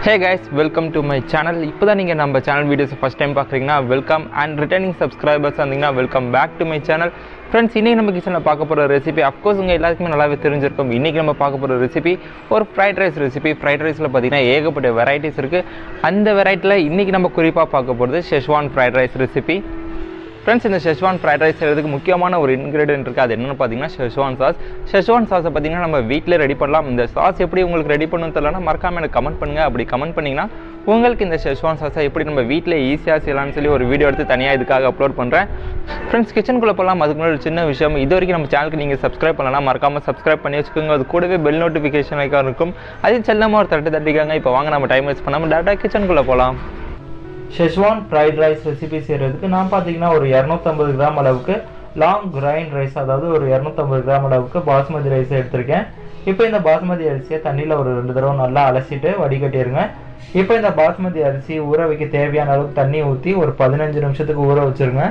Hey guys, welcome to my channel. இப்போ தான் நீங்கள் நம்ம சேனல் வீடியோஸ் ஃபஸ்ட் டைம் பார்க்குறீங்கன்னா வெல்கம் அண்ட் ரிட்டர்னிங் சப்ஸ்கிரைபர்ஸ் வந்தீங்கன்னா welcome back to my channel. Friends, இன்றைக்கி நம்ம கிச்சனில் பார்க்க போகிற ரெசிபி அஃப்கோர்ஸ் உங்கள் எல்லாருக்குமே நல்லாவே தெரிஞ்சிருக்கும். இன்றைக்கி நம்ம பார்க்க போகிற ரெசிபி ஒரு ஃப்ரைட் ரைஸ் ரெசிபி. ஃப்ரைட் ரைஸில் பார்த்தீங்கன்னா ஏகப்பட்ட வெரைட்டிஸ் இருக்குது. அந்த வெரைட்டியில் இன்றைக்கி நம்ம குறிப்பாக பார்க்க போகிறது schezwan fried rice recipe. Friends, இந்த ஷெஸ்வான் ஃப்ரைட் ரைஸ் செய்கிறதுக்கு முக்கியமான ஒரு இன்க்ரீடியன்ட் இருக்குது. அது என்னென்னு பார்த்தீங்கன்னா ஷெஸ்வான் சாஸ். ஷெஸ்வான் சாஸை பார்த்தீங்கன்னா நம்ம வீட்டில் ரெடி பண்ணலாம். இந்த சாஸ் எப்படி உங்களுக்கு ரெடி பண்ணணும்னு தெரியலனா மறக்காமல் எனக்கு கமெண்ட் பண்ணுங்கள். அப்படி கமெண்ட் பண்ணிங்கன்னா உங்களுக்கு இந்த ஷெஸ்வான் சாஸை எப்படி நம்ம வீட்டில் ஈஸியாக செய்யலாம்னு சொல்லி ஒரு வீடியோ எடுத்து தனியாக இதுக்காக அப்லோட் பண்ணுறேன். ஃப்ரெண்ட்ஸ், கிச்சனுக்குள்ளே போகலாம். அதுக்கு முன்னாடி ஒரு சின்ன விஷயம், இது வரைக்கும் நம்ம சேனலுக்கு நீங்கள் சப்ஸ்கிரைப் பண்ணலாம், மறக்காமல் சப்ஸ்கிரைப் பண்ணி வச்சுக்கோங்க. அது கூடவே பெல் நோட்டிஃபிகேஷன் ஐக்கான் இருக்கும், அது செல்லமாக ஒரு தட்டிக்காங்க. இப்போ வாங்க நம்ம டைம் வேஸ்ட் பண்ணாமல் டேரெக்டாக கிச்சனுக்குள்ளே போகலாம். ஷெஸ்வான் ஃப்ரைட் ரைஸ் ரெசிபி செய்கிறதுக்கு நான் பார்த்தீங்கன்னா ஒரு 250 கிராம் அளவுக்கு லாங் கிரைண்ட் ரைஸ், அதாவது ஒரு 250 கிராம் அளவுக்கு பாஸ்மதி ரைஸை எடுத்திருக்கேன். இப்போ இந்த பாஸ்மதி அரிசியை தண்ணியில் ஒரு 2 தடவை நல்லா அலசிட்டு வடிகட்டிடுங்க. இப்போ இந்த பாஸ்மதி அரிசி ஊற வைக்க தேவையான அளவுக்கு தண்ணி ஊற்றி ஒரு 15 நிமிஷத்துக்கு ஊற வச்சுருங்க.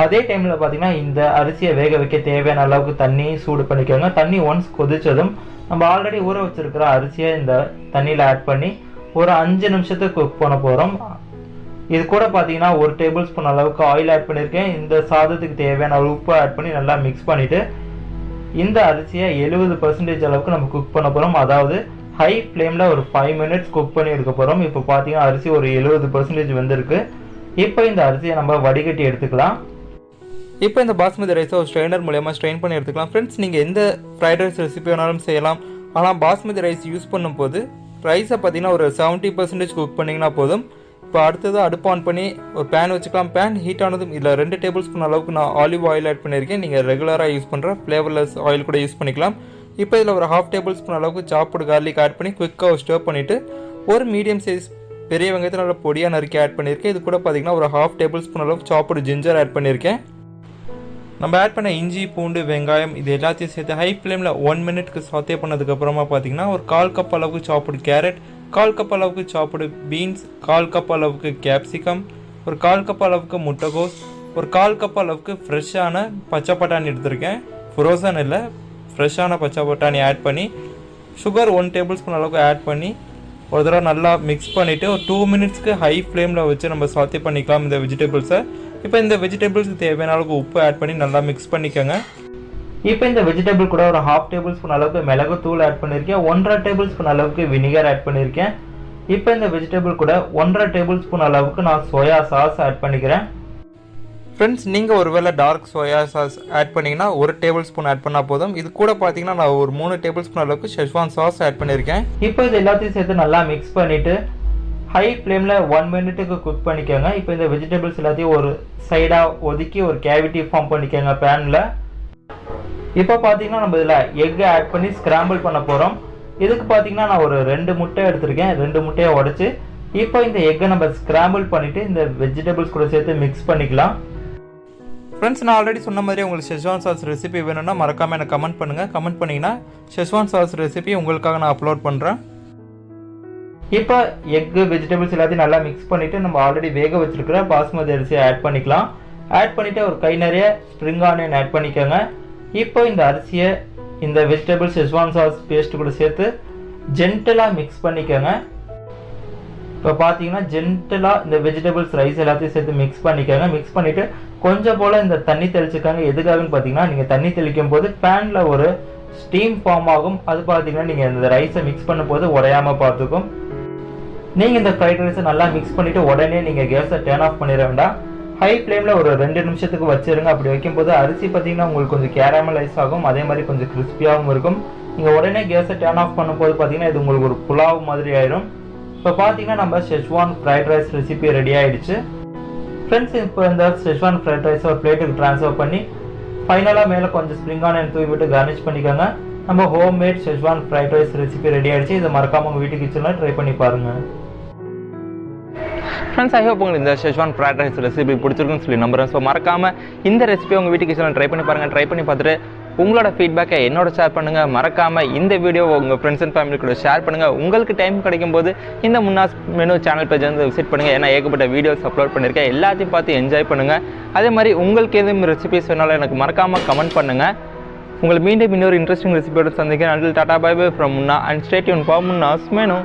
அதே டைமில் பார்த்தீங்கன்னா இந்த அரிசியை வேக வைக்க தேவையான அளவுக்கு தண்ணி சூடு பண்ணிக்கோங்க. தண்ணி ஒன்ஸ் கொதிச்சதும் நம்ம ஆல்ரெடி ஊற வச்சுருக்கிற அரிசியை இந்த தண்ணியில் ஆட் பண்ணி ஒரு 5 நிமிஷத்துக்கு குக் பண்ண போகிறோம். இது கூட பார்த்தீங்கன்னா ஒரு டேபிள் ஸ்பூன் அளவுக்கு ஆயில் ஆட் பண்ணியிருக்கேன். இந்த சாதத்துக்கு தேவையான உப்பு ஆட் பண்ணி நல்லா மிக்ஸ் பண்ணிவிட்டு இந்த அரிசியை 70% அளவுக்கு நம்ம குக் பண்ண போகிறோம். அதாவது ஹை ஃப்ளேமில் ஒரு 5 மினிட்ஸ் குக் பண்ணி எடுக்க போகிறோம். இப்போ பார்த்தீங்கன்னா அரிசி ஒரு 70% வெந்திருக்கு. இப்போ இந்த அரிசியை நம்ம வடிகட்டி எடுத்துக்கலாம். இப்போ இந்த பாஸ்மதி ரைஸை ஒரு ஸ்ட்ரெயினர் மூலமாக ஸ்ட்ரெயின் பண்ணி எடுத்துக்கலாம். ஃப்ரெண்ட்ஸ், நீங்கள் எந்த ஃப்ரைட் ரைஸ் ரெசிபி வேணாலும் செய்யலாம். ஆனால் பாஸ்மதி ரைஸ் யூஸ் பண்ணும்போது ரைஸை பார்த்தீங்கன்னா ஒரு 70% குக் பண்ணிங்கன்னா போதும். இப்போ அடுத்தது அடுப்பு ஆன் பண்ணி ஒரு பேன் வச்சுக்கலாம். பேன் ஹீட் ஆனதும் இதில் 2 டேபிள் ஸ்பூன் அளவுக்கு நான் ஆலிவ் ஆயில் ஆட் பண்ணியிருக்கேன். நீங்கள் ரெகுலராக யூஸ் பண்ணுற ஃப்ளேவர்லெஸ் ஆயில் கூட யூஸ் பண்ணிக்கலாம். இப்போ இதில் ஒரு 1/2 டேபிள் ஸ்பூன் அளவுக்கு சாப்பிடு கார்லிக் ஆட் பண்ணி குயிக்காக ஸ்டர் பண்ணிவிட்டு ஒரு மீடியம் சைஸ் பெரிய வெங்காயத்தை நல்லா பொடியாக நறுக்கி ஆட் பண்ணியிருக்கேன். இது கூட பார்த்தீங்கன்னா ஒரு 1/2 டேபிள் ஸ்பூன் அளவுக்கு சாப்பிடு ஜிஞ்சர் ஆட் பண்ணியிருக்கேன். நம்ம ஆட் பண்ண இஞ்சி பூண்டு வெங்காயம் இது எல்லாத்தையும் சேர்த்து ஹை ஃப்ளேமில் 1 மினிட்க்கு சாத்தே பண்ணதுக்கப்புறமா பார்த்தீங்கன்னா ஒரு 1/4 கப் அளவுக்கு சாப்பிடு கேரட், 1/4 கப் அளவுக்கு சாப்பிடு பீன்ஸ், 1/4 கப் அளவுக்கு கேப்சிகம், ஒரு 1/4 கப் அளவுக்கு முட்டைகோஸ், ஒரு 1/4 கப் அளவுக்கு ஃப்ரெஷ்ஷான பச்சை பட்டாணி எடுத்திருக்கேன். ஃப்ரோசன் இல்லை, ஃப்ரெஷ்ஷான பச்சை பட்டாணி ஆட் பண்ணி சுகர் 1 டேபிள் ஸ்பூன் அளவுக்கு ஆட் பண்ணி ஒரு தடவை நல்லா மிக்ஸ் பண்ணிவிட்டு ஒரு 2 மினிட்ஸ்க்கு ஹை ஃப்ளேமில் வச்சு நம்ம சாத்தே பண்ணிக்கலாம் இந்த வெஜிடபிள்ஸை. இப்போ இந்த வெஜிடபிள்ஸுக்கு தேவையான அளவுக்கு உப்பு ஆட் பண்ணி நல்லா மிக்ஸ் பண்ணிக்கோங்க. இப்போ இந்த வெஜிடபிள் கூட ஒரு 1/2 டேபிள் ஸ்பூன் அளவுக்கு மிளகு தூள் ஆட் பண்ணியிருக்கேன். 1/2 டேபிள் ஸ்பூன் அளவுக்கு வினிகர் ஆட் பண்ணியிருக்கேன். இப்போ இந்த வெஜிடபிள் கூட 1/2 டேபிள் ஸ்பூன் அளவுக்கு நான் சோயா சாஸ் ஆட் பண்ணிக்கிறேன். ஃப்ரெண்ட்ஸ், நீங்கள் ஒருவேளை டார்க் சோயா சாஸ் ஆட் பண்ணிங்கன்னா 1 டேபிள் ஸ்பூன் ஆட் பண்ணால் போதும். இது கூட பார்த்தீங்கன்னா நான் ஒரு 3 டேபிள் ஸ்பூன் அளவுக்கு ஷெஸ்வான் சாஸ் ஆட் பண்ணியிருக்கேன். இப்போ இது எல்லாத்தையும் சேர்த்து நல்லா மிக்ஸ் பண்ணிவிட்டு ஹை ஃப்ளேமில் 1 மினிட்டுக்கு குக் பண்ணிக்கோங்க. இப்போ இந்த வெஜிடபிள்ஸ் எல்லாத்தையும் ஒரு சைடாக ஒதுக்கி ஒரு கேவிட்டி ஃபார்ம் பண்ணிக்கோங்க பேனில். இப்போ பார்த்தீங்கன்னா நம்ம இதில் எக் ஆட் பண்ணி ஸ்க்ராம்பிள் பண்ண போகிறோம். இதுக்கு பார்த்தீங்கன்னா நான் ஒரு 2 முட்டை எடுத்திருக்கேன். 2 முட்டையை உடச்சி இப்போ இந்த எக்கை நம்ம ஸ்க்ராம்பிள் பண்ணிவிட்டு இந்த வெஜிடபிள்ஸ் கூட சேர்த்து மிக்ஸ் பண்ணிக்கலாம். ஃப்ரெண்ட்ஸ், நான் ஆல்ரெடி சொன்ன மாதிரி உங்களுக்கு ஷெஸ்வான் சாஸ் ரெசிபி வேணும்னா மறக்காமல் எனக்கு கமெண்ட் பண்ணுங்கள். கமெண்ட் பண்ணிங்கன்னா ஷெஸ்வான் சாஸ் ரெசிபி உங்களுக்காக நான் அப்லோட் பண்ணுறேன். இப்போ எக்கு வெஜிடபிள்ஸ் எல்லாத்தையும் நல்லா மிக்ஸ் பண்ணிவிட்டு நம்ம ஆல்ரெடி வேக வச்சுருக்கிற பாஸ்மதி அரிசியை ஆட் பண்ணிக்கலாம். ஆட் பண்ணிவிட்டு ஒரு கை நிறைய ஸ்ப்ரிங் ஆனியன் ஆட் பண்ணிக்கோங்க. இப்போ இந்த அரிசியை இந்த வெஜிடபிள்ஸ் ஷெஸ்வான் சாஸ் பேஸ்ட் கூட சேர்த்து ஜென்டலாக மிக்ஸ் பண்ணிக்கோங்க. இப்போ பார்த்தீங்கன்னா ஜென்டலாக இந்த வெஜிடபிள்ஸ் ரைஸ் எல்லாத்தையும் சேர்த்து மிக்ஸ் பண்ணிக்கோங்க. மிக்ஸ் பண்ணிவிட்டு கொஞ்சம் போல் இந்த தண்ணி தெளிச்சுக்காங்க. எதுக்காகன்னு பார்த்தீங்கன்னா நீங்கள் தண்ணி தெளிக்கும் போது பேனில் ஒரு ஸ்டீம் ஃபார்ம் ஆகும். அது பார்த்தீங்கன்னா நீங்கள் இந்த ரைஸை மிக்ஸ் பண்ணும்போது உடையாமல் பார்த்துக்கும். நீங்கள் இந்த ஃப்ரைட் ரைஸை நல்லா மிக்ஸ் பண்ணிவிட்டு உடனே நீங்கள் கேஸை டர்ன் ஆஃப் பண்ணிட வேண்டாம். ஹை ஃப்ளேமில் ஒரு 2 நிமிஷத்துக்கு வச்சுருங்க. அப்படி வைக்கும்போது அரிசி பார்த்தீங்கன்னா உங்களுக்கு கொஞ்சம் கேரமலைஸ் ஆகும், அதே மாதிரி கொஞ்சம் கிறிஸ்பியாகவும் இருக்கும். நீங்கள் உடனே கேஸை டர்ன் ஆஃப் பண்ணும்போது பார்த்தீங்கன்னா இது உங்களுக்கு ஒரு புலாவ் மாதிரி ஆயிடும். இப்போ பார்த்தீங்கன்னா நம்ம schezwan fried rice recipe ready ஆகிடுச்சு. ஃப்ரெண்ட்ஸ், இப்போ இந்த ஷெஸ்வான் ஃப்ரைட் ரைஸை ஒரு பிளேட்டுக்கு ட்ரான்ஸ்ஃபர் பண்ணி ஃபைனலாக மேலே கொஞ்சம் ஸ்ப்ரிங் ஆனியன் தூவி விட்டு கார்னிஷ் பண்ணிக்கோங்க. நம்ம homemade schezwan fried rice recipe ready ஆகிடுச்சு. இதை மறக்காமல் உங்கள் வீட்டு கிச்சனில் ட்ரை பண்ணி பாருங்கள். ஃப்ரெண்ட்ஸ், ஐ ஹோப் உங்களுக்கு இந்த ஷெஸ்வான் ஃப்ரைட் ரைஸ் ரெசிபி பிடிச்சிருக்குன்னு சொல்லி நம்புறேன். ஸோ மறக்காமல் இந்த ரெசிபி உங்கள் வீட்டு கிச்சனில் ட்ரை பண்ணி பாருங்கள். ட்ரை பண்ணி பார்த்துட்டு உங்களோட ஃபீட்பேக்கை என்னோட ஷேர் பண்ணுங்கள். மறக்காமல் இந்த வீடியோ உங்கள் ஃப்ரெண்ட்ஸ் அண்ட் ஃபேமிலி கூட ஷேர் பண்ணுங்கள். உங்களுக்கு டைம் கிடைக்கும் போது இந்த முன்னாஸ் மெனு சேனல் பேஜ் வந்து விசிட் பண்ணுங்கள். ஏன்னா ஏகப்பட்ட வீடியோஸ் அப்லோட் பண்ணியிருக்கேன். எல்லாத்தையும் பார்த்து என்ஜாய் பண்ணுங்கள். அதே மாதிரி உங்களுக்கு எதுவும் ரெசிபிஸ் வேணாலும் எனக்கு மறக்காமல் கமெண்ட் பண்ணுங்கள். உங்களை மீண்டும் இன்னொரு இன்ட்ரெஸ்டிங் ரெசிபியோட சந்திக்கிறேன். until tata bye bye from Munna and stay tuned for Munna's menu.